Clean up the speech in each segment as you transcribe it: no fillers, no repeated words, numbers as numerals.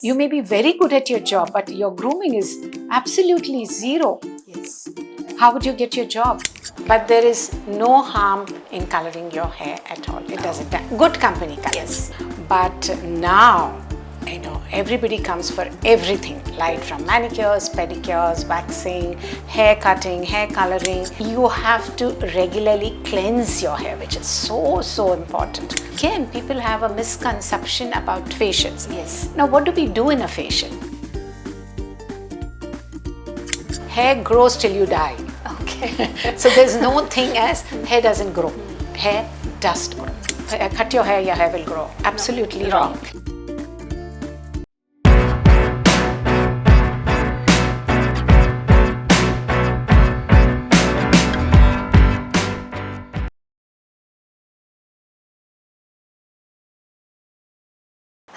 You may be very good at your job, but your grooming is absolutely zero. Yes. How would you get your job? But there is no harm in coloring your hair at all. It doesn't. Good company colors. Yes. But now, everybody comes for everything, right from manicures, pedicures, waxing, hair cutting, hair coloring. You have to regularly cleanse your hair, which is so important. Again, people have a misconception about facials. Yes. Now, what do we do in a facial? Hair grows till you die. Okay. So there's no thing as hair doesn't grow. Hair does grow. Cut your hair will grow. Absolutely No. wrong.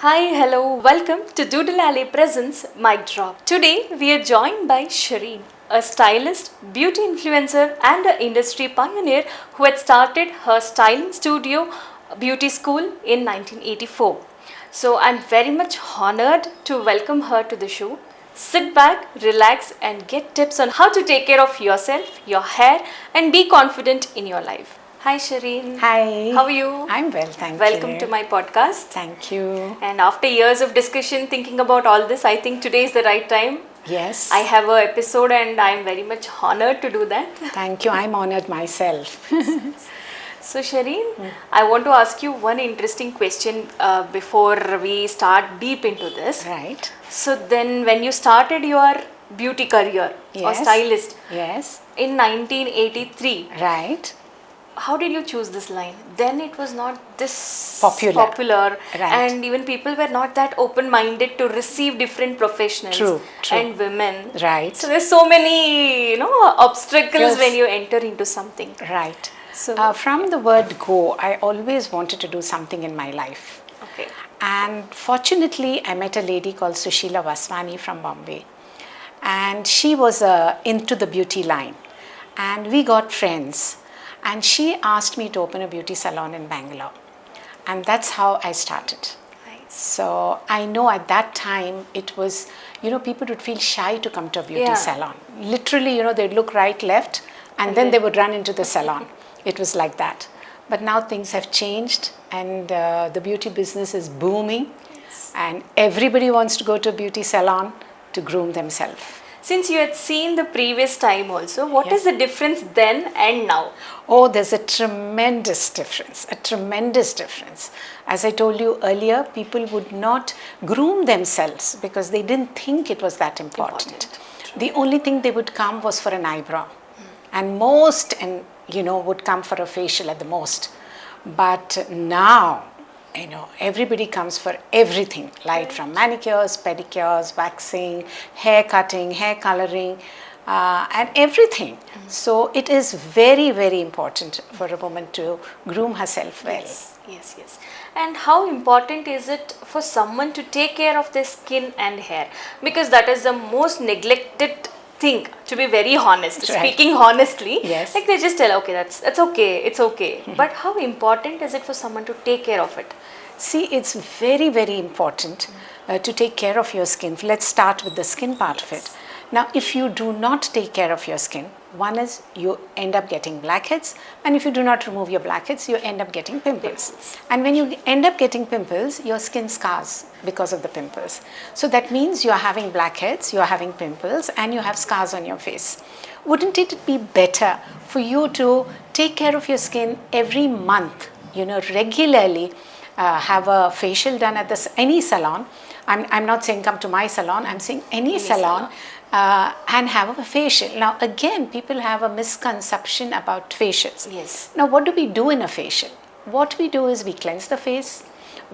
Hi, hello, welcome to Doodle Alley Presents Mic Drop. Today we are joined by Shireen, a stylist, beauty influencer, and an industry pioneer who had started her styling studio beauty school in 1984. So I'm very much honored to welcome her to the show. Sit back, relax, and get tips on how to take care of yourself, your hair, and be confident in your life. Hi, Shireen. Hi. How are you? I'm well, thank you. Welcome to my podcast. Thank you. And after years of discussion, thinking about all this, I think today is the right time. Yes. I have an episode and I'm very much honored to do that. Thank you. I'm honored myself. So, Shireen, I want to ask you one interesting question before we start deep into this. Right. So, then when you started your beauty career or Yes. stylist Yes. in 1983, Right. how did you choose this line? Then it was not this Popular. Right. And even people were not that open-minded to receive different professionals True. and women. Right. So there's so many, obstacles Yes. when you enter into something. Right. So From the word go, I always wanted to do something in my life. okay, And fortunately, I met a lady called Sushila Vaswani from Bombay. And she was into the beauty line. And we got friends. And she asked me to open a beauty salon in Bangalore. And that's how I started. nice. So I know at that time it was, people would feel shy to come to a beauty Yeah. salon. Literally, they'd look right, left, and then they would run into the salon. It was like that. But now things have changed and the beauty business is booming. Yes. And everybody wants to go to a beauty salon to groom themselves. Since you had seen the previous time also, what Yeah. is the difference then and now? Oh, there's a tremendous difference, As I told you earlier, people would not groom themselves because they didn't think it was that important. The only thing they would come was for an eyebrow. And most, would come for a facial at the most. But now, everybody comes for everything, right from manicures, pedicures, waxing, hair cutting, hair coloring, and everything. So it is very, very important for a woman to groom herself well. Yes. And how important is it for someone to take care of their skin and hair? Because that is the most neglected thing, to be very honest. Right. Speaking honestly, Yes. like they just tell, okay, it's okay. But how important is it for someone to take care of it? See, it's very, very important to take care of your skin. Let's start with the skin part of it. Now, if you do not take care of your skin, one is you end up getting blackheads, and if you do not remove your blackheads, you end up getting pimples. And when you end up getting pimples, your skin scars because of the pimples. So that means you are having blackheads, you are having pimples, and you have scars on your face. Wouldn't it be better for you to take care of your skin every month, regularly? Have a facial done at any salon. I'm not saying come to my salon, I'm saying any salon. And have a facial. Now again, people have a misconception about facials. Yes. Now what do we do in a facial? What we do is we cleanse the face,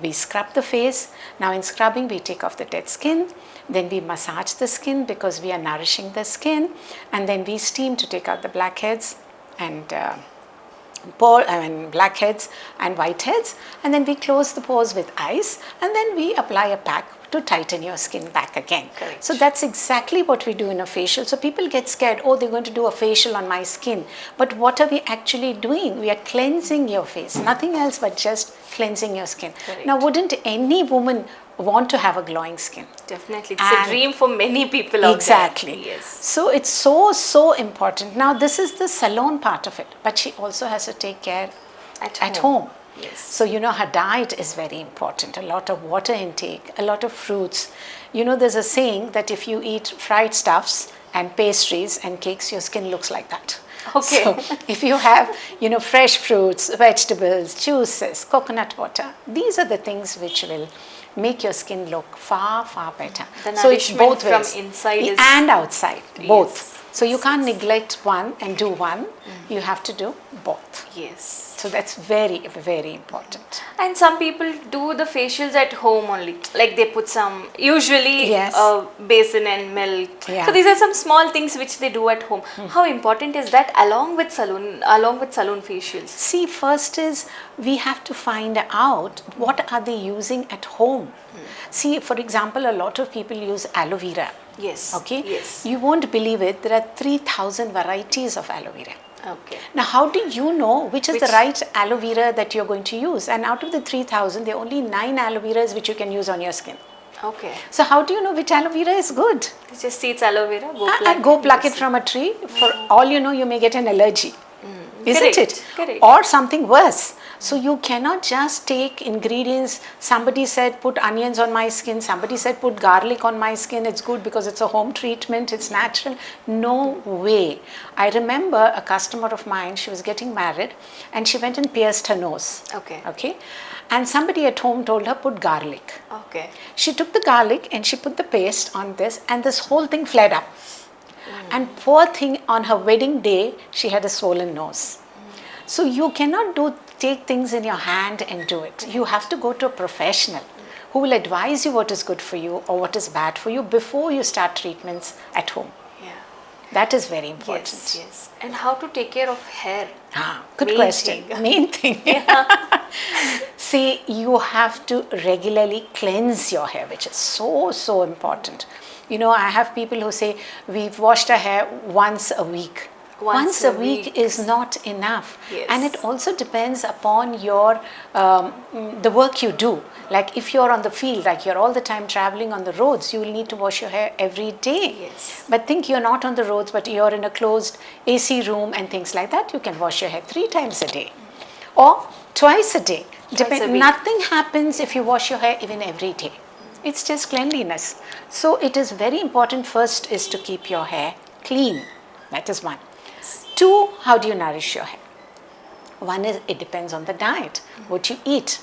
we scrub the face. Now in scrubbing, we take off the dead skin, then we massage the skin because we are nourishing the skin, and then we steam to take out the blackheads and blackheads and whiteheads, and then we close the pores with ice, and then we apply a pack to tighten your skin back again. Correct. So that's exactly what we do in a facial. So people get scared, oh, they're going to do a facial on my skin. But what are we actually doing? We are cleansing your face, nothing else but just cleansing your skin. Correct. Now, wouldn't any woman want to have a glowing skin. Definitely. It's a dream for many people out Exactly. there. Yes. So it's so important. Now this is the salon part of it, but she also has to take care at home. Yes. So her diet is very important. A lot of water intake, a lot of fruits. There's a saying that if you eat fried stuffs and pastries and cakes, your skin looks like that. Okay. So if you have, fresh fruits, vegetables, juices, coconut water, these are the things which will make your skin look far better. So it's both ways, from inside and outside, both. Yes. So you can't neglect one and do one. You have to do both. Yes. So that's very important. And some people do the facials at home only. Like they put some, usually basin and milk. Yeah. So these are some small things which they do at home. How important is that along with salon facials? See, first is we have to find out what are they using at home. See, for example, a lot of people use aloe vera. Yes. Okay. Yes. You won't believe it. There are 3,000 varieties of aloe vera. Okay. Now, how do you know which is the right aloe vera that you're going to use? And out of the 3,000, there are only 9 aloe veras which you can use on your skin. Okay. So how do you know which aloe vera is good? You just see it's aloe vera, go pluck it from a tree. For all you know, you may get an allergy. Isn't it? Correct. Or something worse. So you cannot just take ingredients. Somebody said put onions on my skin. Somebody said put garlic on my skin. It's good because it's a home treatment. It's natural. No way. I remember a customer of mine, she was getting married and she went and pierced her nose. Okay. And somebody at home told her put garlic. Okay. She took the garlic and she put the paste on this and this whole thing flared up. And poor thing, on her wedding day, she had a swollen nose. So you cannot take things in your hand and do it. You have to go to a professional who will advise you what is good for you or what is bad for you before you start treatments at home. Yeah. That is very important. Yes. And how to take care of hair? Good question. Main thing. Yeah. See, you have to regularly cleanse your hair, which is so important. I have people who say, we've washed our hair once a week. Once a week is not enough. Yes. And it also depends upon your the work you do. Like if you're on the field, like you're all the time traveling on the roads, you will need to wash your hair every day. Yes. But think you're not on the roads, but you're in a closed AC room and things like that, you can wash your hair 3 times a day. Or twice a day. Nothing happens if you wash your hair even every day. It's just cleanliness. So it is very important. First is to keep your hair clean. That is one. 2, how do you nourish your hair? One is it depends on the diet, what you eat.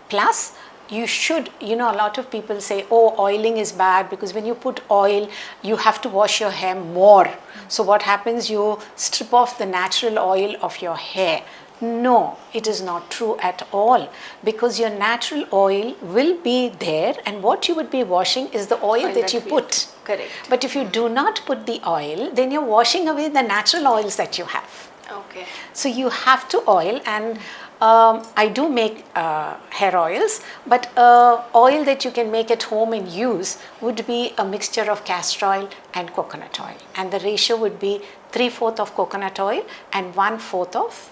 Plus, you should, a lot of people say, oh, oiling is bad because when you put oil, you have to wash your hair more. So what happens? You strip off the natural oil of your hair. No, it is not true at all, because your natural oil will be there and what you would be washing is the oil that you put. Correct. But if you do not put the oil, then you're washing away the natural oils that you have. Okay. So you have to oil, and I do make hair oils, but oil that you can make at home and use would be a mixture of castor oil and coconut oil. And the ratio would be 3/4 of coconut oil and 1/4 of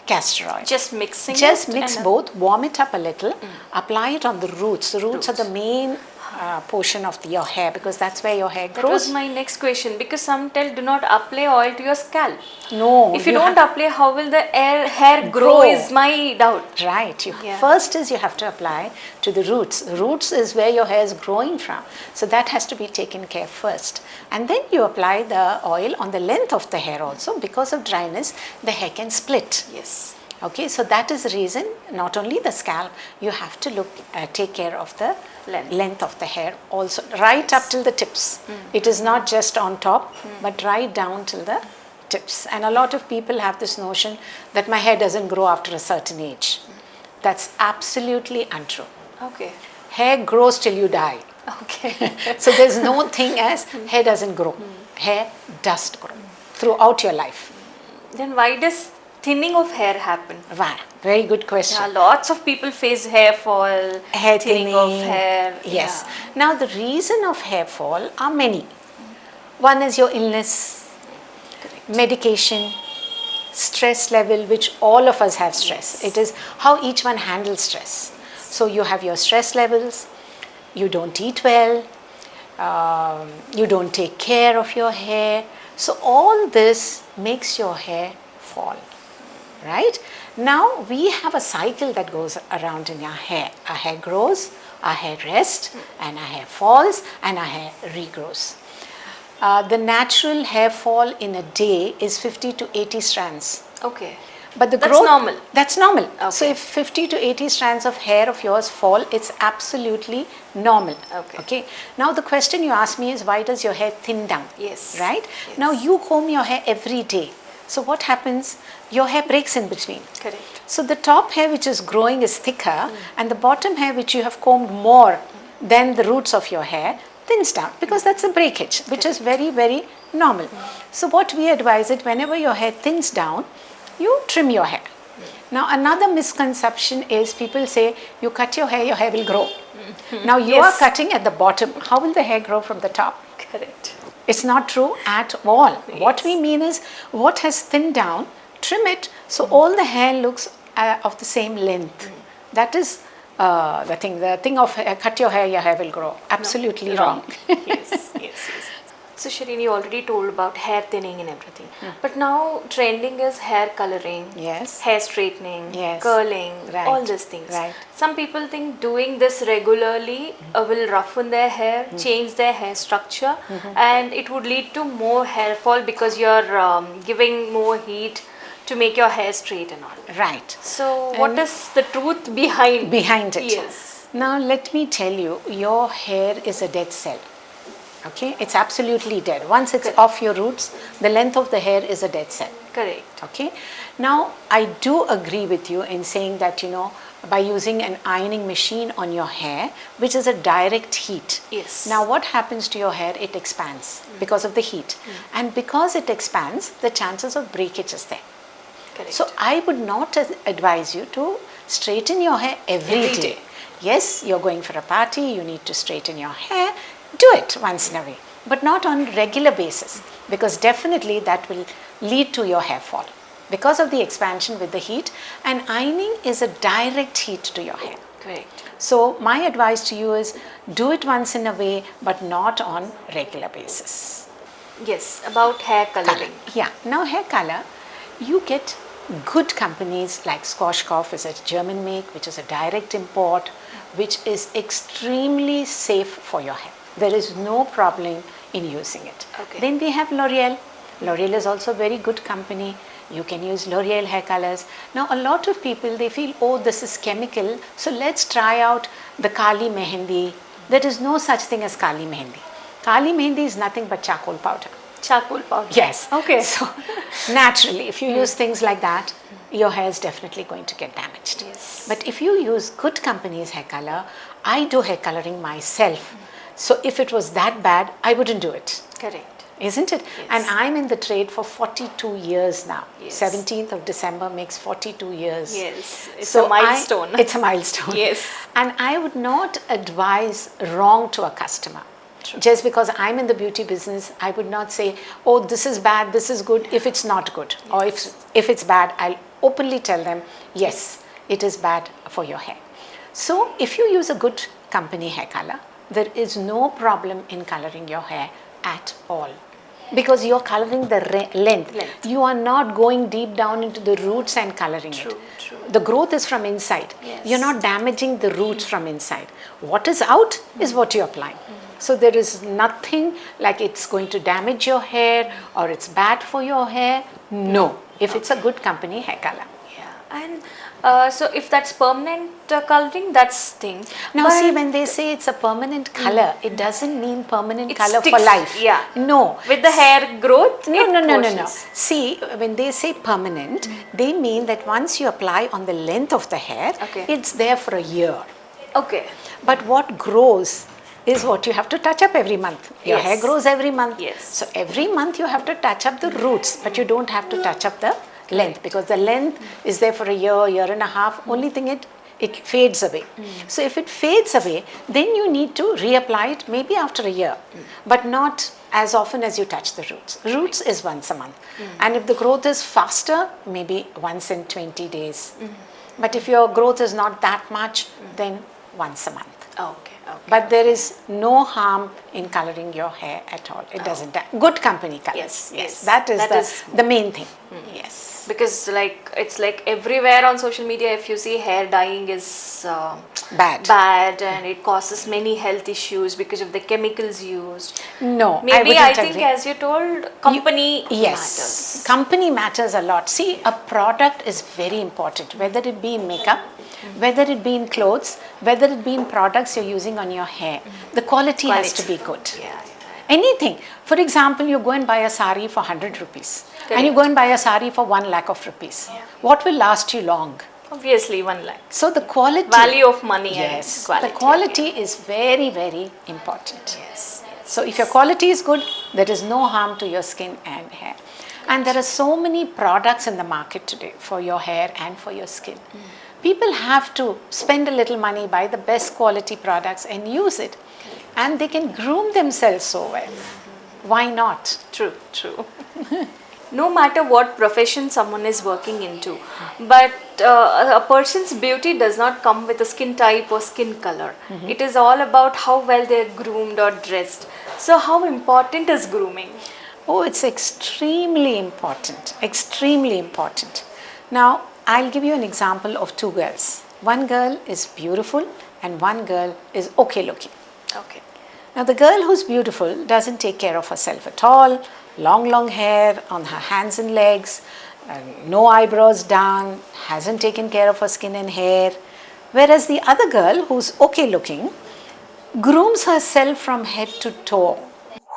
castor oil. Just mixing Just mix both, warm it up a little, apply it on the roots. The roots are the main portion of your hair, because that's where your hair grows. That was my next question, because some tell do not apply oil to your scalp. No. If you don't apply, how will the hair grow is my doubt. Right. First is you have to apply to the roots. Roots is where your hair is growing from. So that has to be taken care first. And then you apply the oil on the length of the hair also. Because of dryness, the hair can split. Yes. Okay, so that is the reason, not only the scalp, you have to take care of the length of the hair also, right up till the tips. It is not just on top, but right down till the tips. And a lot of people have this notion that my hair doesn't grow after a certain age. That's absolutely untrue. Okay. Hair grows till you die. Okay. So there's no thing as hair doesn't grow. Hair does grow throughout your life. Then why does thinning of hair happen? Wow, very good question. Yeah, lots of people face hair fall, hair thinning of hair. Yes. Now the reason of hair fall are many. One is your illness, medication, stress level, which all of us have stress. It is how each one handles stress. So you have your stress levels, you don't eat well, you don't take care of your hair. So all this makes your hair fall, right? Now we have a cycle that goes around in our hair. Our hair grows, our hair rests, and our hair falls, and our hair regrows. The natural hair fall in a day is 50 to 80 strands. Okay. But the That's growth, normal. That's normal. Okay. So if 50 to 80 strands of hair of yours fall, it's absolutely normal. Okay. Now the question you ask me is, why does your hair thin down? Yes. Right? Yes. Now you comb your hair every day. So what happens? Your hair breaks in between. Correct. So the top hair which is growing is thicker, and the bottom hair which you have combed more than the roots of your hair thins down, because that's a breakage, which is very, very normal. So what we advise it, whenever your hair thins down, you trim your hair. Now another misconception is, people say, you cut your hair will grow. Now you are cutting at the bottom. How will the hair grow from the top? Correct. It's not true at all. What we mean is, what has thinned down, trim it so all the hair looks of the same length. That is the thing. The thing of cut your hair will grow. Absolutely wrong. Yes. So Shireen, you already told about hair thinning and everything. But now trending is hair coloring, Yes. hair straightening, Yes. curling, Right. all these things. Right. Some people think doing this regularly will roughen their hair, change their hair structure, and it would lead to more hair fall because you're giving more heat to make your hair straight and all. Right. So what is the truth behind it? Yes. Now let me tell you, your hair is a dead cell. Okay, it's absolutely dead. Once it's off your roots, the length of the hair is a dead cell. Correct. Okay. Now I do agree with you in saying that, by using an ironing machine on your hair, which is a direct heat. Yes. Now what happens to your hair? It expands because of the heat. And because it expands, the chances of breakage is there. Correct. So I would not advise you to straighten your hair every day. Yes, you're going for a party, you need to straighten your hair. Do it once in a way, but not on regular basis, because definitely that will lead to your hair fall because of the expansion with the heat, and ironing is a direct heat to your hair. Correct. So my advice to you is, do it once in a way, but not on regular basis. Yes, about hair coloring. Yeah. Now hair color, you get good companies like Schwarzkopf is a German make, which is a direct import, which is extremely safe for your hair. There is no problem in using it. Okay. Then we have L'Oreal. L'Oreal is also a very good company. You can use L'Oreal hair colors. Now a lot of people, they feel, oh, this is chemical, so let's try out the Kali Mehendi. There is no such thing as Kali Mehendi. Kali Mehendi is nothing but charcoal powder. Charcoal powder. Yes. Okay. So naturally, if you use things like that, your hair is definitely going to get damaged. Yes. But if you use good company's hair color, I do hair coloring myself. So if it was that bad, I wouldn't do it. Correct. Isn't it? Yes. And I'm in the trade for 42 years now. Yes. 17th of December makes 42 years. Yes. It's So a milestone. it's a milestone. Yes. And I would not advise wrong to a customer. True. Just because I'm in the beauty business, I would not say, oh, this is bad, this is good, if it's not good. Yes. Or if it's bad, I'll openly tell them, yes, it is bad for your hair. So if you use a good company hair color, there is no problem in coloring your hair at all. Because you're coloring the length. You are not going deep down into the roots and coloring it. True. The growth is from inside. Yes. You're not damaging the roots from inside. What is out is what you're applying. So there is nothing like it's going to damage your hair or it's bad for your hair. No, if it's a good company hair color. Yeah. And so if that's permanent coloring, that's thing. Now But see, when they say it's a permanent color, it doesn't mean permanent it color sticks, for life. Yeah. No. With the hair growth, No. See, when they say permanent, they mean that once you apply on the length of the hair, it's there for a year. Okay. But what grows is what you have to touch up every month. Your hair grows every month. Yes. So every month you have to touch up the roots, but you don't have to touch up the length, because the length is there for a year and a half. Only thing it fades away. So if it fades away, then you need to reapply it maybe after a year, but not as often as you touch the roots. Roots is once a month. And if the growth is faster, maybe once in 20 days. But if your growth is not that much, then once a month. Okay. But there is no harm in coloring your hair at all. It doesn't. Good company colors. Yes. That is the main thing. Yes. Because it's like everywhere on social media, if you see, hair dyeing is bad, and it causes many health issues because of the chemicals used. No, Maybe I think agree. as you told, company Yes, matters. company matters a lot. See, a product is very important, whether it be in makeup, whether it be in clothes, whether it be in products you're using on your hair. The quality has to be good. Yeah. Anything. For example, you go and buy a sari for 100 rupees. Correct. And you go and buy a sari for 1 lakh of rupees. Yeah. What will last you long? Obviously, 1 lakh. So the quality. Value of money. Yes. And the quality is very, very important. Yes. So if your quality is good, there is no harm to your skin and hair. And there are so many products in the market today for your hair and for your skin. People have to spend a little money, buy the best quality products and use it. And they can groom themselves so well. Why not? True. No matter what profession someone is working into, but a person's beauty does not come with a skin type or skin color. It is all about how well they're groomed or dressed. So how important is grooming? Oh, it's extremely important. Extremely important. Now, I'll give you an example of 2 girls. One girl is beautiful and one girl is okay looking. Okay. Now, the girl who's beautiful doesn't take care of herself at all. Long hair on her hands and legs, no eyebrows done, hasn't taken care of her skin and hair. Whereas the other girl, who's okay looking, grooms herself from head to toe.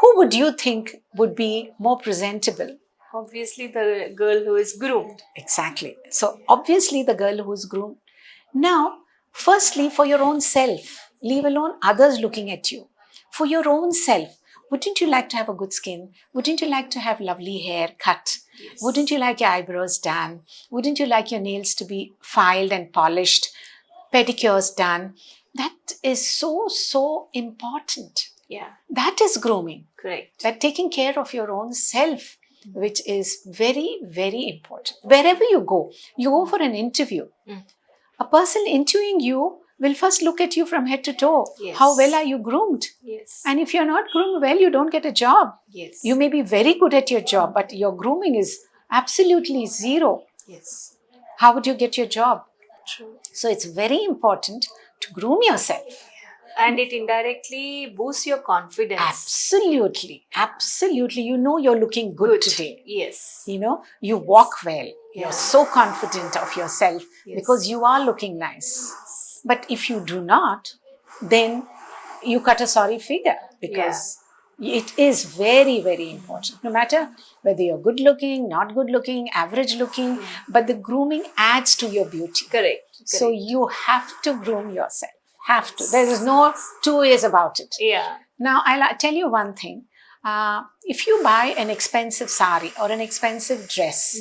Who would you think would be more presentable? Obviously, the girl who is groomed. Exactly. So, obviously, the girl who's groomed. Now, firstly, for your own self, leave alone others looking at you. For your own self, wouldn't you like to have a good skin? Wouldn't you like to have lovely hair cut? Yes. Wouldn't you like your eyebrows done? Wouldn't you like your nails to be filed and polished? Pedicures done? That is so important. Yeah. That is grooming. Correct. That taking care of your own self, which is very, very important. Wherever you go for an interview. A person interviewing you will first look at you from head to toe. Yes. How well are you groomed? Yes. And if you're not groomed well, you don't get a job. Yes. You may be very good at your job, but your grooming is absolutely zero. Yes. How would you get your job? True. So it's very important to groom yourself. And it indirectly boosts your confidence. Absolutely. You know you're looking good today. Yes. You know, you walk well. You're so confident of yourself because you are looking nice. But if you do not, then you cut a sorry figure because it is very, very important. No matter whether you're good looking, not good looking, average looking, but the grooming adds to your beauty. Correct. So you have to groom yourself. Have to. There is no 2 ways about it. Yeah. Now, I'll tell you one thing. If you buy an expensive sari or an expensive dress,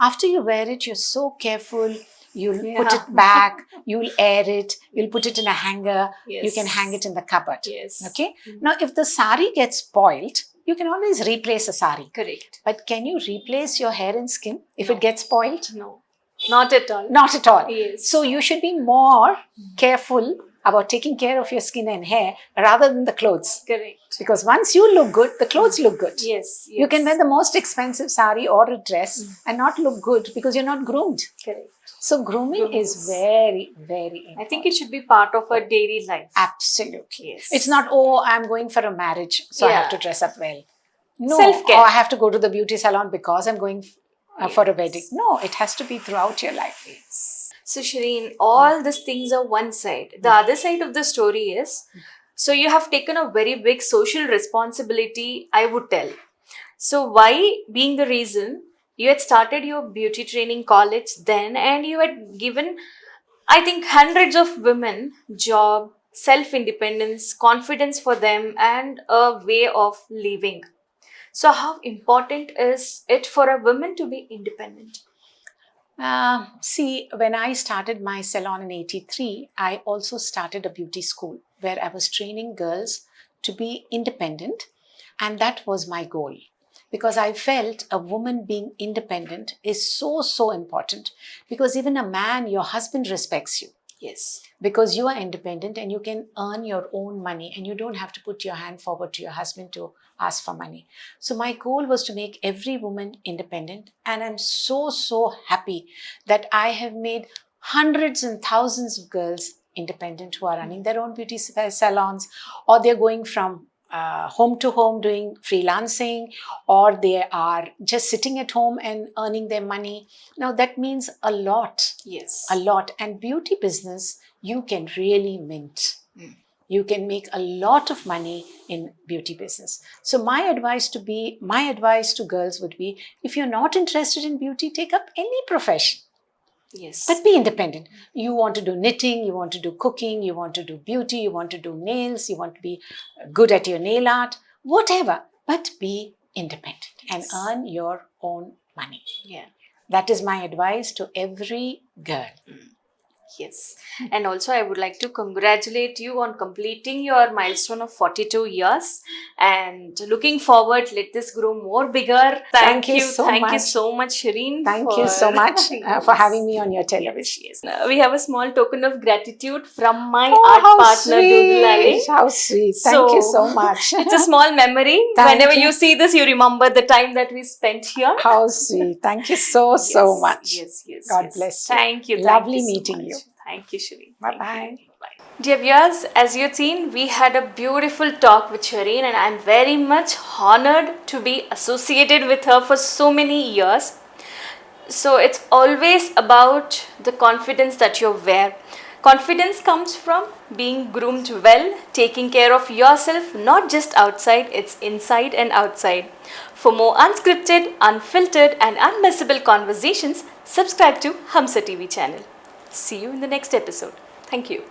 after you wear it, you're so careful. You'll put it back, you'll air it, you'll put it in a hanger, you can hang it in the cupboard. Yes. Okay? Now, if the sari gets spoiled, you can always replace a sari. Correct. But can you replace your hair and skin if it gets spoiled? No. Not at all. Not at all. Yes. So you should be more careful about taking care of your skin and hair rather than the clothes. Correct. Because once you look good, the clothes look good. Yes. You can wear the most expensive sari or a dress and not look good because you're not groomed. Correct. So grooming is very, very important. I think it should be part of our daily life. Absolutely. Yes. It's not, I'm going for a marriage, so I have to dress up well. No. Self-care. Or I have to go to the beauty salon because I'm going for a wedding. No, it has to be throughout your life. So Shireen, all these things are one side. The other side of the story is, so you have taken a very big social responsibility, I would tell. So why being the reason you had started your beauty training college then, and you had given, I think, hundreds of women job, self-independence, confidence for them, and a way of living. So how important is it for a woman to be independent? See, when I started my salon in 83, I also started a beauty school where I was training girls to be independent, and that was my goal. Because I felt a woman being independent is so important. Because even a man, your husband respects you. Yes. Because you are independent and you can earn your own money and you don't have to put your hand forward to your husband to ask for money. So my goal was to make every woman independent, and I'm so happy that I have made hundreds and thousands of girls independent who are running their own beauty salons, or they're going from home to home doing freelancing, or they are just sitting at home and earning their money. Now that means a lot. Yes. A lot. And beauty business, you can really mint. You can make a lot of money in beauty business. So my advice to girls would be, if you're not interested in beauty, take up any profession. Yes. But be independent. You want to do knitting, you want to do cooking, you want to do beauty, you want to do nails, you want to be good at your nail art, whatever. But be independent and earn your own money. Yeah. That is my advice to every girl. Yes. And also I would like to congratulate you on completing your milestone of 42 years and looking forward, let this grow more bigger. Thank you so Thank much. you so much, Shireen. Thank you so much for having me on your television. Yes. We have a small token of gratitude from my Oh, art how partner, Doodle Alley. sweet. How sweet. Thank you so much. It's a small memory. Thank Whenever you. you see this, you remember the time that we spent here. How sweet. Thank you so much. Yes. God bless you. Thank you. Lovely Thank you so meeting much. you. Thank you, Shireen. Bye-bye. Dear viewers, as you've seen, we had a beautiful talk with Shireen, and I'm very much honored to be associated with her for so many years. So it's always about the confidence that you wear. Confidence comes from being groomed well, taking care of yourself, not just outside, it's inside and outside. For more unscripted, unfiltered and unmissable conversations, subscribe to Hamsa TV channel. See you in the next episode. Thank you.